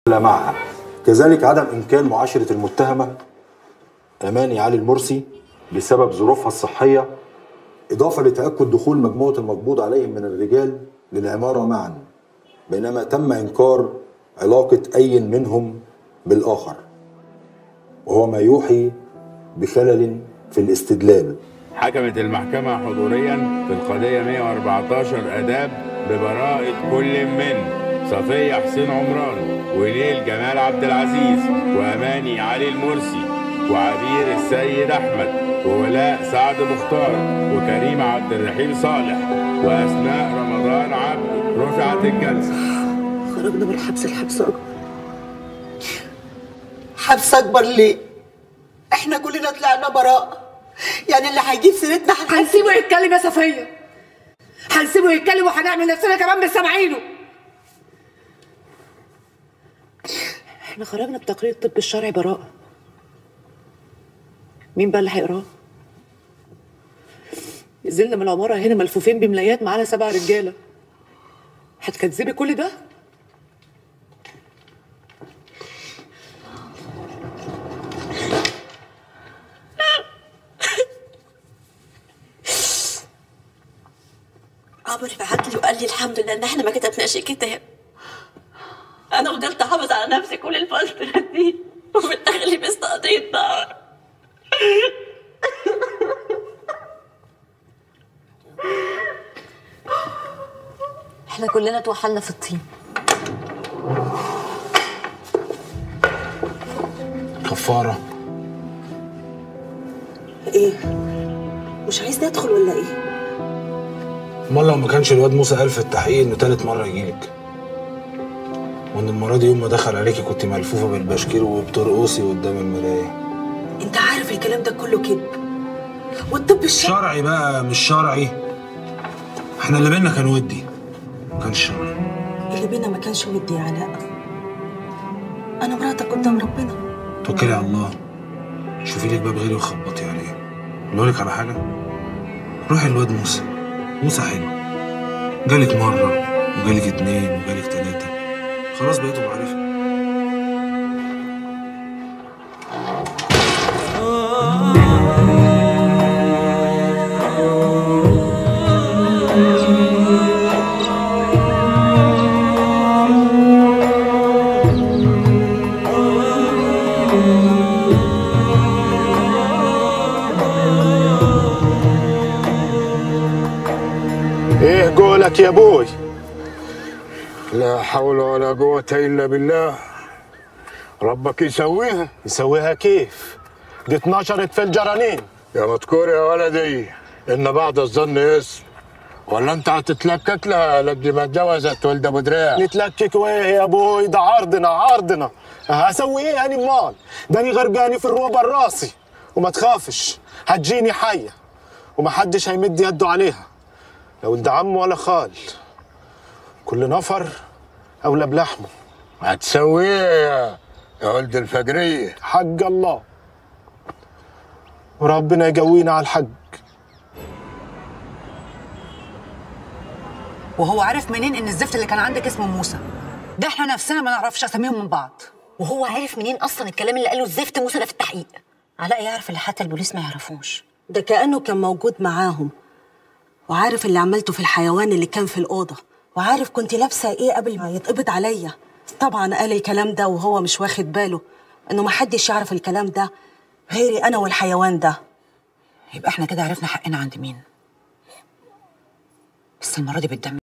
معها. كذلك عدم إمكان معاشرة المتهمة أماني علي المرسي بسبب ظروفها الصحية، إضافة لتأكد دخول مجموعة المقبوض عليهم من الرجال للعمارة معا، بينما تم إنكار علاقة أي منهم بالآخر، وهو ما يوحي بخلل في الاستدلال. حكمت المحكمة حضوريا في القضية 114 آداب ببراءة كل من صفية حسين عمران ونيل جمال عبد العزيز وأماني علي المرسي وعبير السيد أحمد وولاء سعد مختار وكريم عبد الرحيم صالح وأسماء رمضان عبد. رفعت الجلسة. خرجنا من الحبس أكبر. حبس أكبر ليه؟ إحنا كلنا طلعنا براء، يعني اللي هيجيب سيرتنا هنسيبه يتكلم يا صفية، هنسيبه يتكلم وهنعمل نفسنا كمان مش سامعينه. احنا خرجنا بتقرير الطب الشرعي براءة، مين بقى اللي هيقراه؟ نزلنا من العمارة هنا ملفوفين بملايات معانا 7 رجالة، هتكذبي كل ده؟ عمرو بعت لي وقال لي الحمد لله ان احنا ما كتبناش الكتاب. انا فضلت احافظ على نفسي كل الفتره دي وفي الاخر لبست قضيه نار. احنا كلنا اتوحلنا في الطين. كفاره ايه؟ مش عايز ندخل ولا ايه؟ امال لو ما كانش الواد موسى قال في التحقيق انه تالت مره يجيلك، وان المره دي يوم ما دخل عليكي كنت ملفوفه بالبشكير وبترقصي قدام المرايه. انت عارف الكلام ده كله كذب، والطب شرعي بقى مش شرعي. احنا اللي بينا كان ودي، ما كانش شرعي. اللي بينا ما كانش ودي يا علاء. انا مراتك قدام ربنا. توكلي على الله، شوفي لك باب غيري وخبطي عليه. اقول لك على حاجه، روحي الواد موسى حلو، جالك مرة وجالك 2 وجالك 3، خلاص بقيتوا معرفة. ايه قولك يا ابوي؟ لا حول ولا قوة الا بالله. ربك يسويها كيف؟ دي اتنشرت في الجرانين. يا مذكور يا ولدي ان بعد الظن اسم، ولا انت هتتلكك لها لقد ما اتجوزت ولد ابو دراع؟ نتلكك وايه يا ابوي؟ ده عرضنا هسوي ايه يعني؟ امال داني غرقاني في الروبه الراسي، وما تخافش هتجيني حيه ومحدش هيمد يده عليها، لا ولد عم ولا خال، كل نفر اولى بلحمه. هتسويه يا ولد الفجريه. حق الله، وربنا يقوينا على الحق. وهو عارف منين ان الزفت اللي كان عندك اسمه موسى؟ ده احنا نفسنا ما نعرفش اساميهم من بعض. وهو عارف منين اصلا الكلام اللي قاله الزفت موسى ده في التحقيق؟ علاء يعرف اللي حتى البوليس ما يعرفوش، ده كأنه كان موجود معاهم، وعارف اللي عملته في الحيوان اللي كان في الأوضة، وعارف كنت لابسة ايه قبل ما يتقبض عليا. طبعا قال الكلام ده وهو مش واخد باله انه محدش يعرف الكلام ده غيري انا والحيوان ده. يبقى احنا كده عرفنا حقنا عند مين، بس المرة دي بالدم.